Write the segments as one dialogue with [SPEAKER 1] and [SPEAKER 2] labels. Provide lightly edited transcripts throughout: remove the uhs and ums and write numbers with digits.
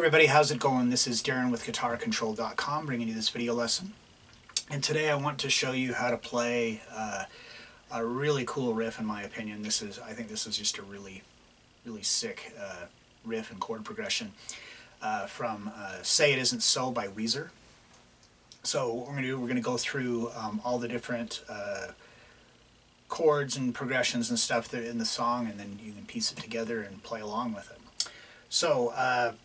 [SPEAKER 1] everybody, how's it going? This is Darrin with GuitarControl.com bringing you this video lesson. And today I want to show you how to play a really cool riff, in my opinion. I think this is just a really sick riff and chord progression from Say It Isn't So by Weezer. So what we're going to go through all the different chords and progressions and stuff that are in the song, and then you can piece it together and play along with it. So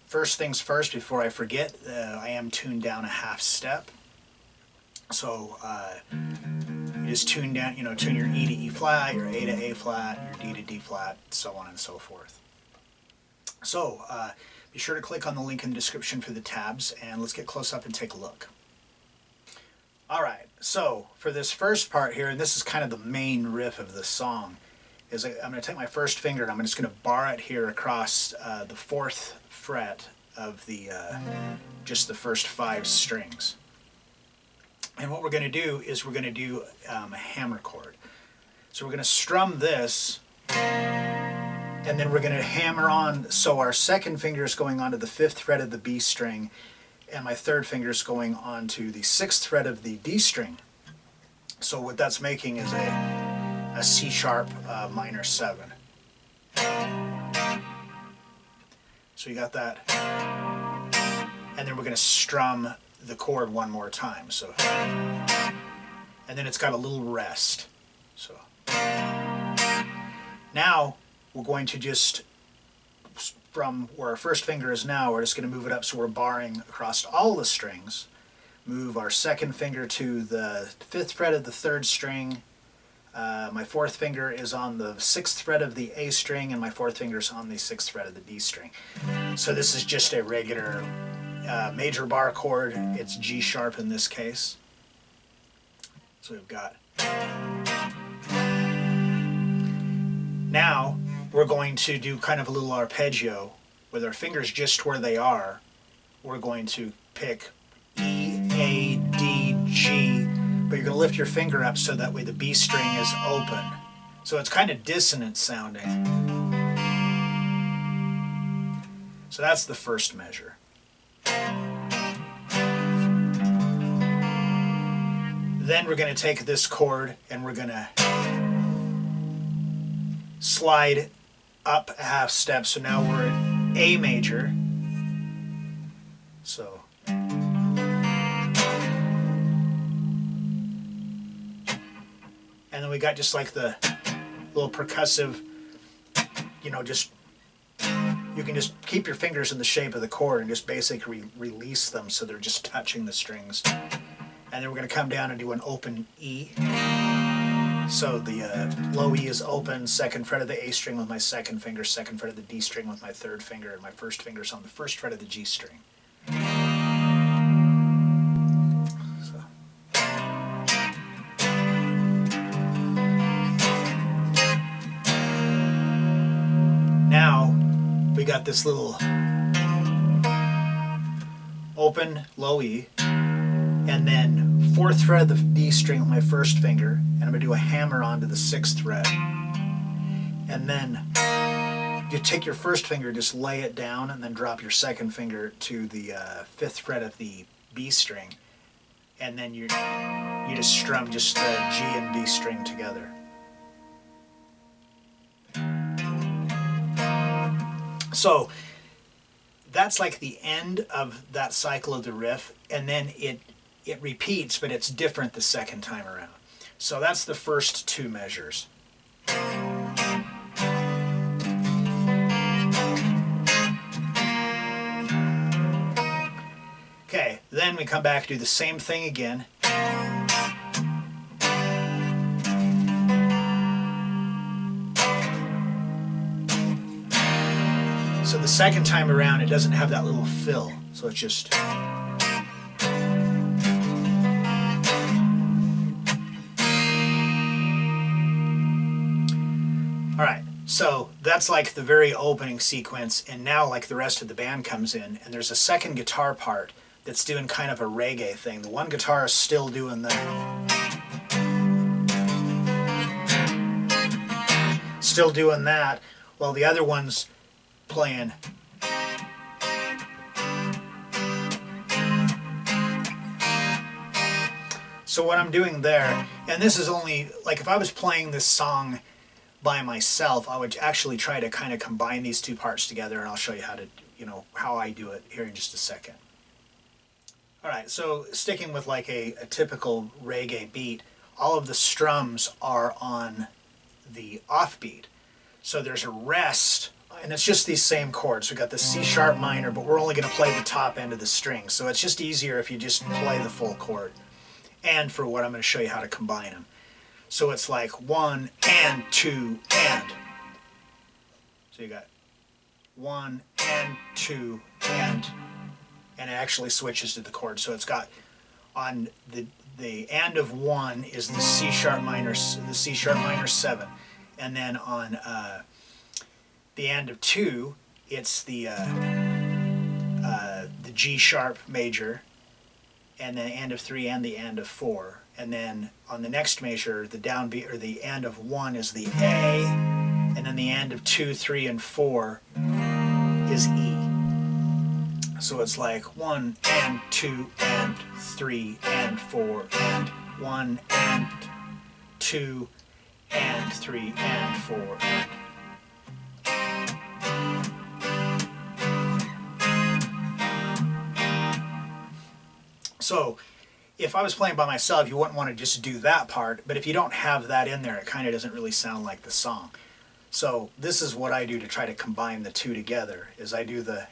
[SPEAKER 1] first things first, before I forget, I am tuned down a half step. So you just tune down, tune your E to E flat, your A to A flat, your D to D flat, so on and so forth. So be sure to click on the link in the description for the tabs, and let's get close up and take a look. Alright, so for this first part here, and this is kind of the main riff of the song, is I'm going to take my first finger and I'm just going to bar it here across the 4th fret of the just the first 5 strings. And what we're going to do is we're going to do a hammer chord. So we're going to strum this, and then we're going to hammer on. So our second finger is going onto the 5th fret of the B string, and my third finger is going onto the 6th fret of the D string. So what that's making is a C sharp minor 7. So you got that. And then we're going to strum the chord one more time. So, and then it's got a little rest. So now we're going to just, from where our first finger is now, we're just going to move it up so we're barring across all the strings. Move our second finger to the 5th fret of the 3rd string. My 4th finger is on the 6th fret of the A string, and my 4th finger is on the 6th fret of the D string. So this is just a regular major bar chord. It's G sharp in this case. So we've got. Now we're going to do kind of a little arpeggio with our fingers just where they are. We're going to pick E, A, D, G, but you're going to lift your finger up so that way the B string is open. So it's kind of dissonant sounding. So that's the first measure. Then we're going to take this chord and we're going to slide up a half step. So now we're at A major. So and then we got just like the little percussive, just, you can just keep your fingers in the shape of the chord and just basically release them so they're just touching the strings. And then we're going to come down and do an open E. So the low E is open, 2nd fret of the A string with my 2nd finger, 2nd fret of the D string with my 3rd finger, and my 1st finger is on the 1st fret of the G string. Now we got this little open low E, and then 4th fret of the D string with my 1st finger, and I'm going to do a hammer onto the 6th fret. And then you take your 1st finger, just lay it down, and then drop your 2nd finger to the 5th fret of the B string, and then you just strum just the G and B string together. So that's like the end of that cycle of the riff, and then it repeats, but it's different the second time around. So that's the first 2 measures. Okay, then we come back, do the same thing again. So the second time around, it doesn't have that little fill, so it's just. Alright, so that's like the very opening sequence, and now like the rest of the band comes in, and there's a second guitar part that's doing kind of a reggae thing. The one guitar is still doing the. Still doing that, while the other one's playing So what I'm doing there, and this is only, like if I was playing this song by myself, I would actually try to kind of combine these two parts together, and I'll show you how to, how I do it here in just a second. All right, so sticking with like a typical reggae beat, all of the strums are on the offbeat. So there's a rest, and it's just these same chords. We've got the C sharp minor, but we're only going to play the top end of the string. So it's just easier if you just play the full chord. And for what I'm going to show you how to combine them. So it's like 1 and 2 and. So you got 1 and 2 and it actually switches to the chord. So it's got on the and of 1 is the C sharp minor 7, and then on the and of 2 it's the G sharp major, and then and of 3 and the and of 4, and then on the next measure the downbeat or the and of 1 is the A, and then the and of 2, 3, and 4 is E. So it's like 1 and 2 and 3 and 4 and 1 and 2 and 3 and 4 and. So if I was playing by myself, you wouldn't want to just do that part, but if you don't have that in there, it kind of doesn't really sound like the song. So this is what I do to try to combine the two together, is I do the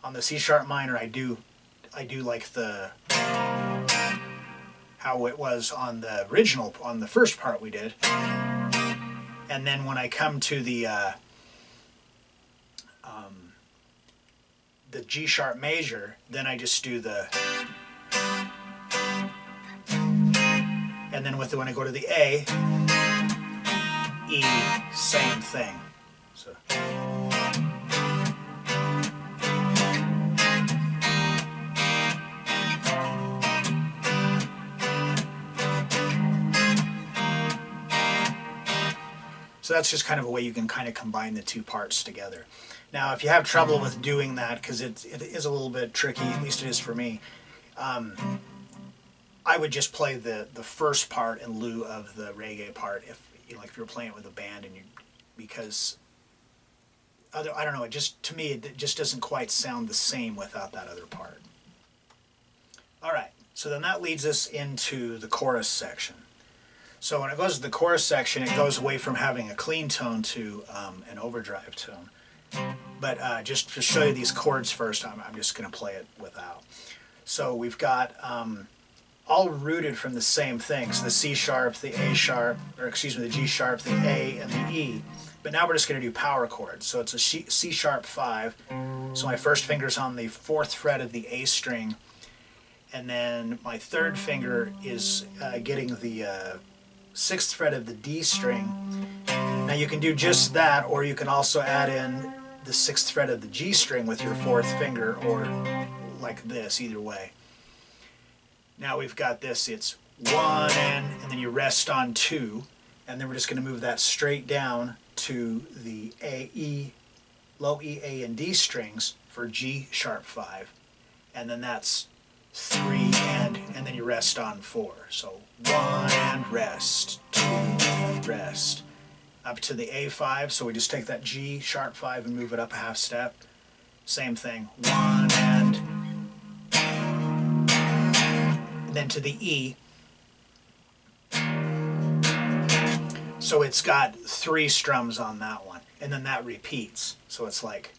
[SPEAKER 1] on the C sharp minor I do like the how it was on the original, on the first part we did, and then when I come to the G sharp major, then I just do the, and then when I go to the A, E, same thing. So. So that's just kind of a way you can kind of combine the two parts together. Now, if you have trouble with doing that, because it is a little bit tricky, at least it is for me, I would just play the first part in lieu of the reggae part if you're playing it with a band, and because I don't know, to me it just doesn't quite sound the same without that other part. All right, so then that leads us into the chorus section. So when it goes to the chorus section, it goes away from having a clean tone to an overdrive tone. But just to show you these chords first, I'm just going to play it without. So we've got all rooted from the same things, the C sharp, the A sharp, or excuse me, the G sharp, the A, and the E. But now we're just going to do power chords. So it's a C sharp 5. So my first finger's on the 4th fret of the A string, and then my 3rd finger is getting the 6th fret of the D string. Now you can do just that, or you can also add in the 6th fret of the G string with your 4th finger, or like this, either way. Now we've got this, it's 1 and then you rest on 2, and then we're just going to move that straight down to the low E, A, and D strings for G sharp 5, and then that's 3 and then you rest on 4. So 1 and rest, 2 and rest, up to the A5. So we just take that G sharp 5 and move it up a half step. Same thing, 1 and then to the E. So it's got 3 strums on that one, and then that repeats. So it's like.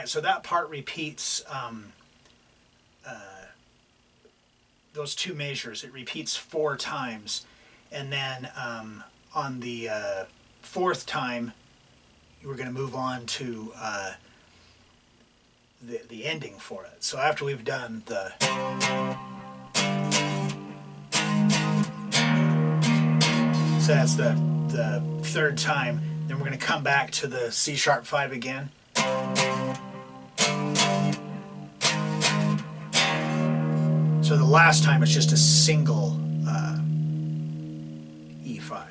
[SPEAKER 1] So that part repeats those 2 measures. It repeats 4 times, and then on the fourth time, we're going to move on to the ending for it. So after we've done the so that's the third time, then we're going to come back to the C sharp 5 again. So the last time it's just a single E5.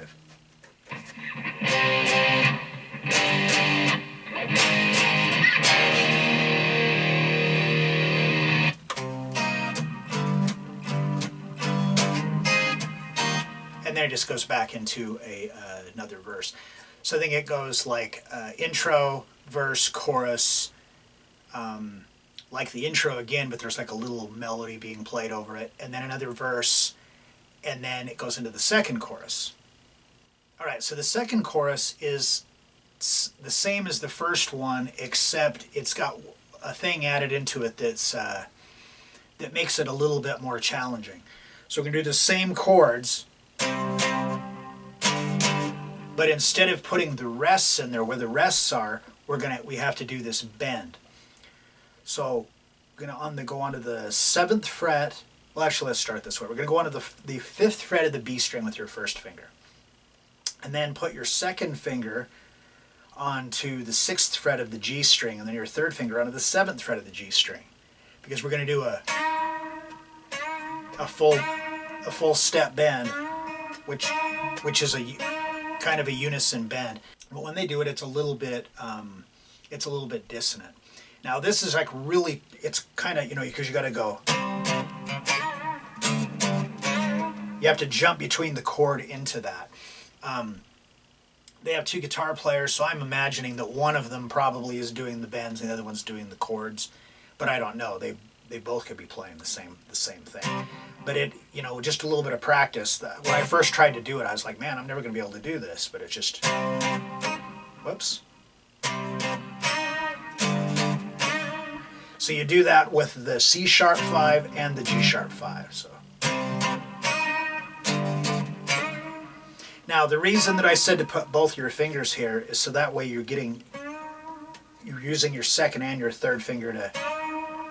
[SPEAKER 1] And then it just goes back into another verse. So I think it goes like intro, verse, chorus, like the intro again, but there's like a little melody being played over it, and then another verse, and then it goes into the second chorus. All right, so the second chorus is the same as the first one, except it's got a thing added into it that's that makes it a little bit more challenging. So we're going to do the same chords, but instead of putting the rests in there where the rests are, we have to do this bend. So we're going to go onto the 7th fret. Well, actually, let's start this way. We're going to go onto the 5th fret of the B string with your first finger. And then put your second finger onto the 6th fret of the G string, and then your third finger onto the 7th fret of the G string. Because we're going to do a full step bend, which is a kind of a unison bend. But when they do it, it's a little bit dissonant. Now this is like really, it's kind of, because you got to go. You have to jump between the chord into that. They have 2 guitar players, so I'm imagining that one of them probably is doing the bends and the other one's doing the chords. But I don't know. They both could be playing the same thing. But just a little bit of practice. When I first tried to do it, I was like, man, I'm never going to be able to do this. But it just, whoops. So you do that with the C sharp 5 and the G sharp 5. So now the reason that I said to put both your fingers here is so that way you're using your second and your third finger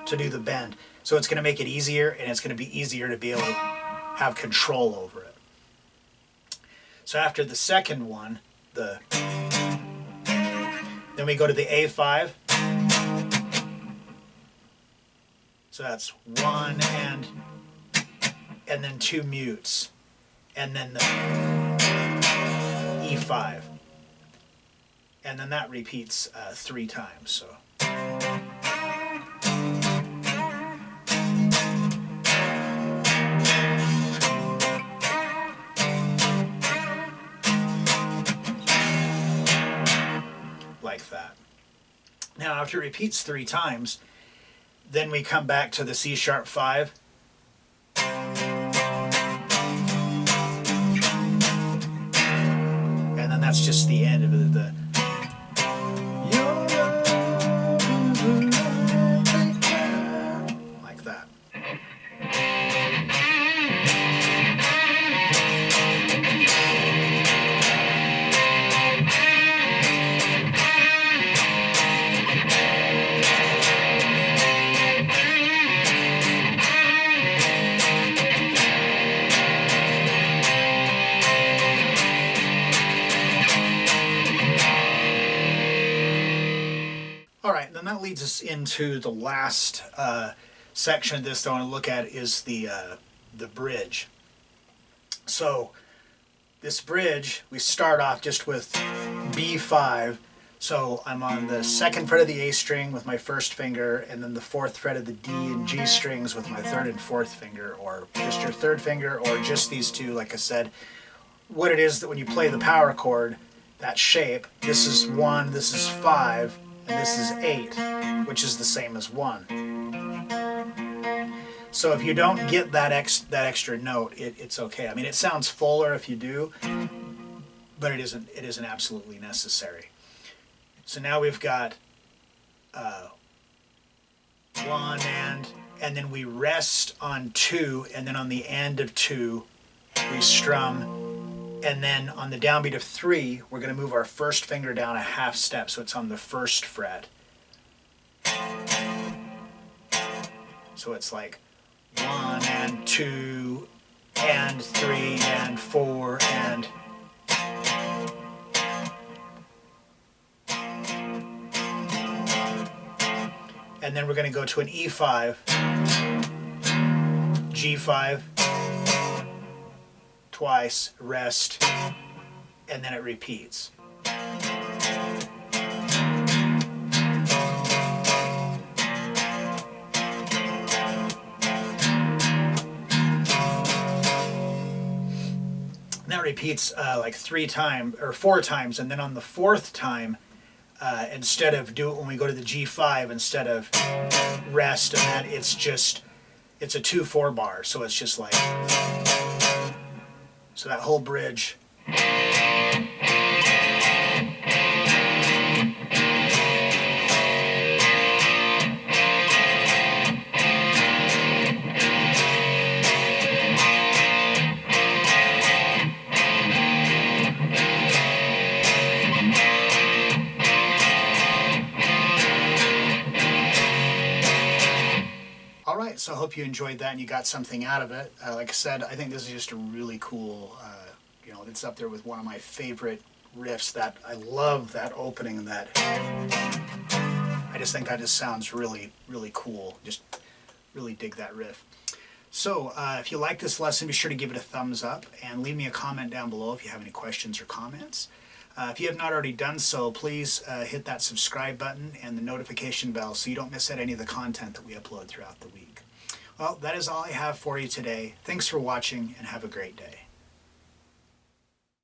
[SPEAKER 1] to do the bend. So it's going to make it easier, and it's going to be easier to be able to have control over it. So after the second one, then we go to the A5. So that's 1 and then 2 mutes, and then the E5, and then that repeats 3 times. So like that. Now after it repeats 3 times, then we come back to the C sharp 5. And then that's just the end of the like that. All right, then that leads us into the last section of this that I want to look at is the bridge. So this bridge, we start off just with B5. So I'm on the 2nd fret of the A string with my first finger, and then the 4th fret of the D and G strings with my 3rd and 4th finger, or just your 3rd finger, or just these 2. Like I said, what it is that when you play the power chord, that shape, this is 1, this is 5, and this is 8, which is the same as 1. So if you don't get that extra note, it's okay. I mean, it sounds fuller if you do, but it isn't absolutely necessary. So now we've got 1 and then we rest on 2, and then on the end of 2 we strum And then on the downbeat of 3, we're going to move our first finger down a half step, so it's on the first fret. So it's like 1 and 2 and 3 and 4 and... And then we're going to go to an E5, G5, twice, rest, and then it repeats. And that repeats like 3 times or 4 times, and then on the 4th time, instead of when we go to the G5, instead of rest and that, it's a 2/4 bar, so it's just like, so that whole bridge. Alright, so I hope you enjoyed that and you got something out of it. Like I said, I think this is just a really cool, it's up there with one of my favorite riffs. That I love that opening, and that I just think that just sounds really, really cool. Just really dig that riff. So if you like this lesson, be sure to give it a thumbs up and leave me a comment down below if you have any questions or comments. If you have not already done so, please hit that subscribe button and the notification bell so you don't miss out any of the content that we upload throughout the week. Well, that is all I have for you today. Thanks for watching and have a great day.